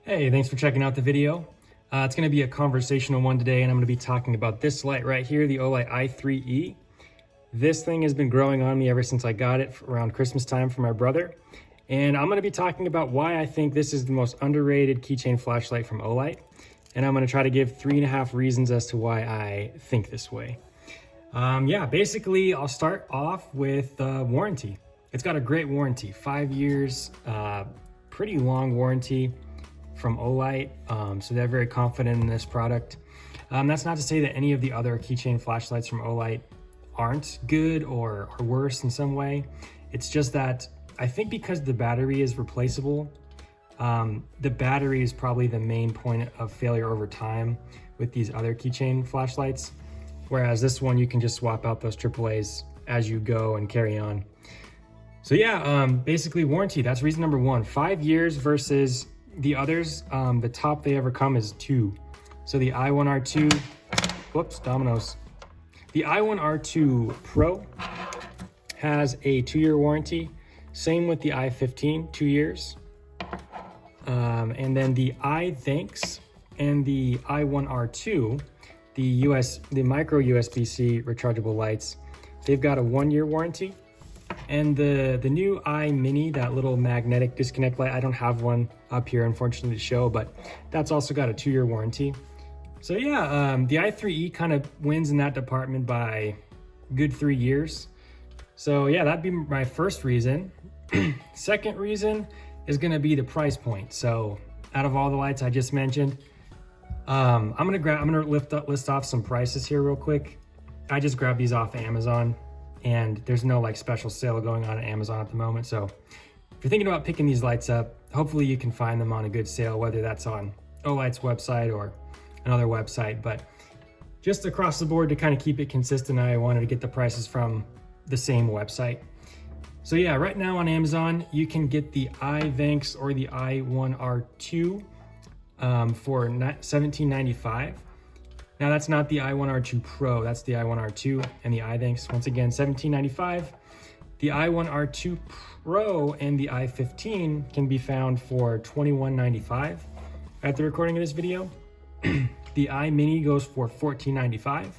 Hey, thanks for checking out the video. It's going to be a conversational one today, and I'm going to be talking about this light right here, the Olight i3E. This thing has been growing on me ever since I got it around Christmas time for my brother. And I'm going to be talking about why I think this is the most underrated keychain flashlight from Olight. And I'm going to try to give 3.5 reasons as to why I think this way. Basically, I'll start off with warranty. It's got a great warranty, 5 years, pretty long warranty from Olight, so they're very confident in this product. That's not to say that any of the other keychain flashlights from Olight aren't good or worse in some way. It's just that I think because the battery is replaceable, the battery is probably the main point of failure over time with these other keychain flashlights, whereas this one you can just swap out those AAAs as you go and carry on. So yeah, basically warranty, that's reason number one. 5 years versus the others, the top they ever come is 2. So the i1R2, whoops, dominoes. The i1R2 Pro has a 2-year warranty. Same with the i15, 2 years. And then the iTHX and the i1R2, the micro USB-C rechargeable lights, they've got a 1-year warranty. And the new iMini, that little magnetic disconnect light, I don't have one up here unfortunately to show, but that's also got a 2-year warranty. So yeah, the i3E kind of wins in that department by good 3 years. So yeah, that'd be my first reason. Second reason is gonna be the price point. So out of all the lights I just mentioned, I'm gonna list off some prices here real quick. I just grabbed these off Amazon, and there's no like special sale going on at Amazon at the moment. So if you're thinking about picking these lights up, hopefully you can find them on a good sale, whether that's on Olight's website or another website. But just across the board to kind of keep it consistent, I wanted to get the prices from the same website. So yeah, right now on Amazon, you can get the iTHX or the i1R2 for $17.95. Now that's not the i1R2 Pro, that's the i1R2 and the iTHX. Once again, $17.95. The i1R2 Pro and the i15 can be found for $21.95 at the recording of this video. The iMini goes for $14.95,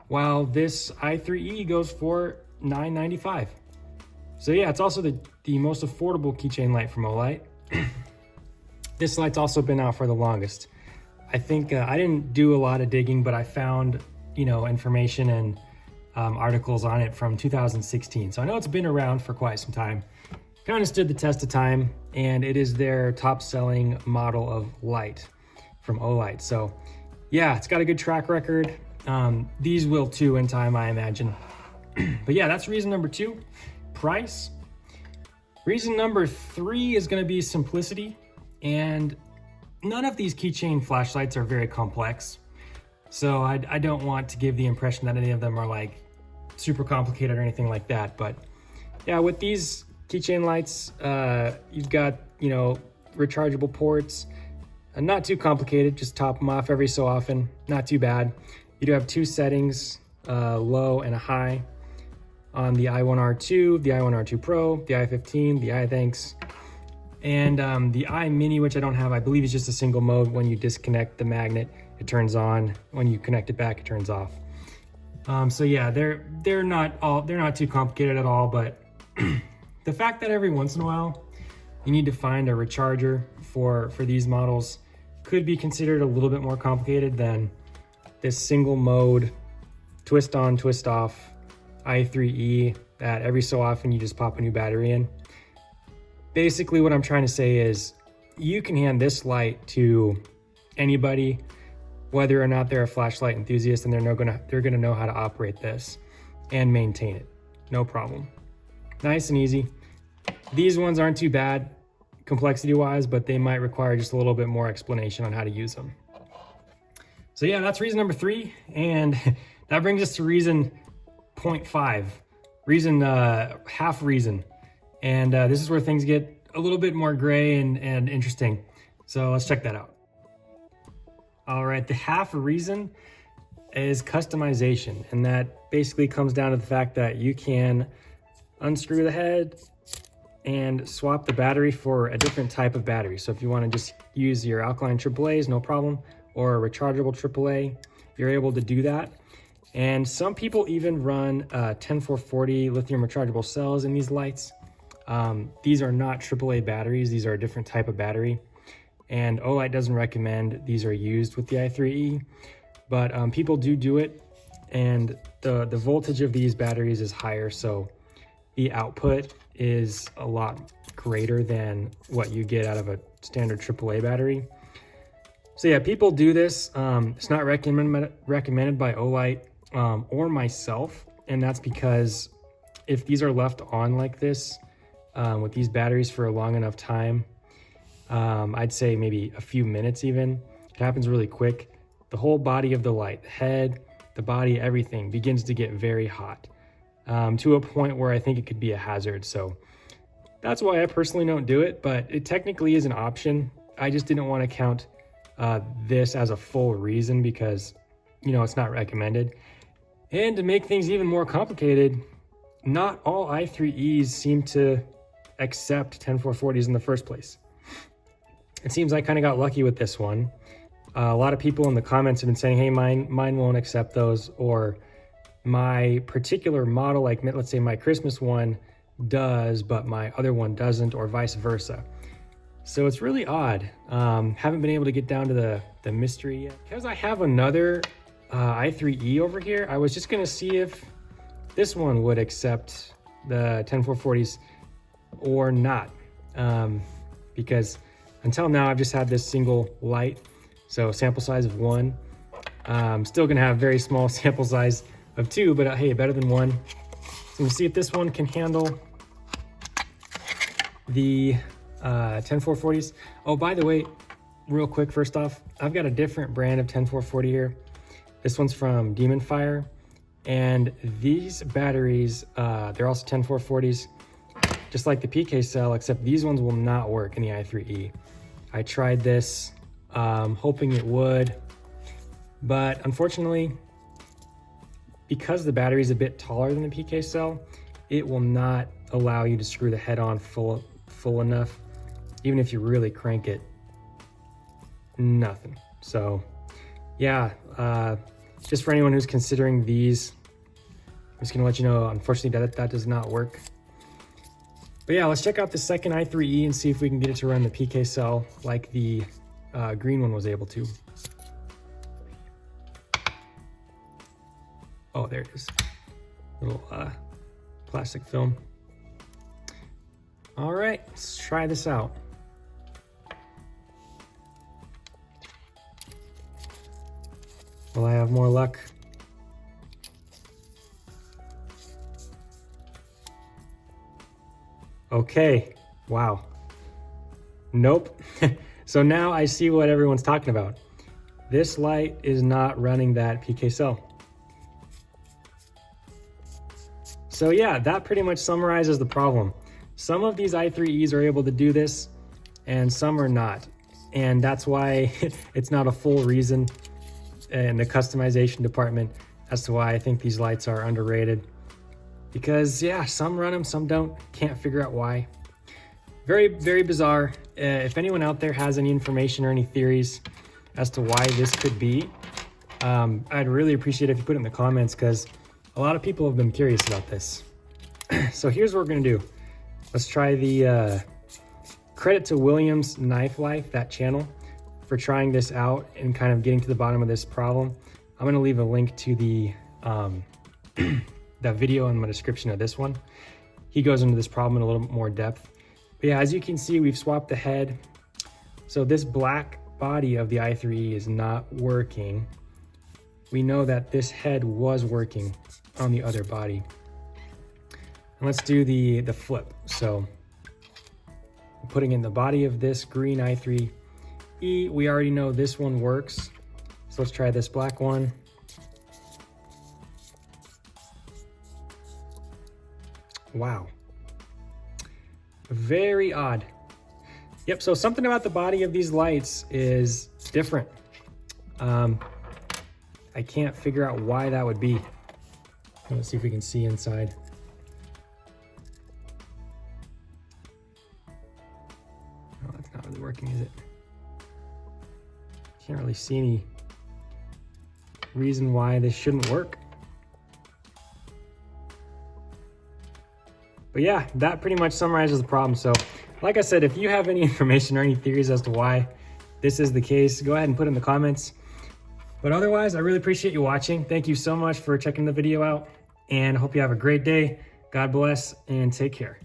while this i3E goes for $9.95. So yeah, it's also the most affordable keychain light from Olight. This light's also been out for the longest. I think I didn't do a lot of digging, but I found, information and articles on it from 2016. So I know it's been around for quite some time. Kind of stood the test of time, and it is their top selling model of light from Olight. So yeah, it's got a good track record. These will too in time, I imagine. But yeah, that's reason number 2, price. Reason number 3 is gonna be simplicity. And none of these keychain flashlights are very complex. So I don't want to give the impression that any of them are like super complicated or anything like that. But yeah, with these keychain lights, you've got, rechargeable ports, not too complicated, just top them off every so often, not too bad. You do have 2 settings, low and a high on the i1R2, the i1R2 Pro, the i15, the iTHX. And the iMini, which I don't have, I believe is just a single mode. When you disconnect the magnet, it turns on. When you connect it back, it turns off. So yeah, they're not too complicated at all. But the fact that every once in a while you need to find a recharger for these models could be considered a little bit more complicated than this single mode, twist on, twist off i3E that every so often you just pop a new battery in. Basically, what I'm trying to say is you can hand this light to anybody, whether or not they're a flashlight enthusiast, and they're gonna know how to operate this and maintain it. No problem. Nice and easy. These ones aren't too bad complexity-wise, but they might require just a little bit more explanation on how to use them. So yeah, that's reason number 3, and that brings us to reason 0.5, half reason. And this is where things get a little bit more gray and interesting. So let's check that out. All right, the half reason is customization. And that basically comes down to the fact that you can unscrew the head, and swap the battery for a different type of battery. So if you want to just use your alkaline AAAs, no problem, or a rechargeable AAA, you're able to do that. And some people even run 10440 lithium rechargeable cells in these lights. These are not AAA batteries. These are a different type of battery. And Olight doesn't recommend these are used with the i3E, but people do it. And the voltage of these batteries is higher, so the output is a lot greater than what you get out of a standard AAA battery. So yeah, people do this. It's not recommended by Olight or myself, and that's because if these are left on like this with these batteries for a long enough time, I'd say maybe a few minutes even, it happens really quick. The whole body of the light, the head, the body, everything begins to get very hot to a point where I think it could be a hazard. So that's why I personally don't do it, but it technically is an option. I just didn't want to count this as a full reason because, you know, it's not recommended. And to make things even more complicated, not all i3Es seem to accept 10440s in the first place. It seems I kind of got lucky with this one. A lot of people in the comments have been saying, hey, mine won't accept those, or my particular model, like let's say my Christmas one does, but my other one doesn't, or vice versa. So it's really odd. Haven't been able to get down to the mystery yet. Because I have another i3E over here, I was just gonna see if this one would accept the 10440s or not. Because until now, I've just had this single light. So sample size of 1. Still gonna have very small sample size of 2, but hey, better than 1. So we'll see if this one can handle the 10440s. Oh, by the way, real quick, first off, I've got a different brand of 10440 here. This one's from Demon Fire, and these batteries, they're also 10440s, just like the PK cell, except these ones will not work in the i3E. I tried this, hoping it would, but unfortunately, because the battery is a bit taller than the PK cell, it will not allow you to screw the head on full enough. Even if you really crank it, nothing. So yeah, just for anyone who's considering these, I'm just gonna let you know, unfortunately, that does not work. But yeah, let's check out the second i3E and see if we can get it to run the PK cell like the green one was able to. Oh, there it is. Little plastic film. All right, let's try this out. Will I have more luck? Okay, wow. Nope. So now I see what everyone's talking about. This light is not running that PK cell. So yeah, that pretty much summarizes the problem. Some of these i3Es are able to do this and some are not. And that's why it's not a full reason in the customization department as to why I think these lights are underrated. Because yeah, some run them, some don't. Can't figure out why. Very, very bizarre. If anyone out there has any information or any theories as to why this could be, I'd really appreciate it if you put it in the comments, because a lot of people have been curious about this. So here's what we're gonna do. Let's try the credit to Williams Knife Life, that channel, for trying this out and kind of getting to the bottom of this problem. I'm gonna leave a link to the that video in my description of this one. He goes into this problem in a little bit more depth. But yeah, as you can see, we've swapped the head. So this black body of the i3E is not working. We know that this head was working on the other body. And let's do the flip. So putting in the body of this green i3E, we already know this one works. So let's try this black one. Wow. Very odd. Yep, so something about the body of these lights is different. I can't figure out why that would be. Let's see if we can see inside. working, is it? Can't really see any reason why this shouldn't work. But yeah, that pretty much summarizes the problem. So like I said, if you have any information or any theories as to why this is the case, go ahead and put in the comments. But otherwise, I really appreciate you watching. Thank you so much for checking the video out, and I hope you have a great day. God bless and take care.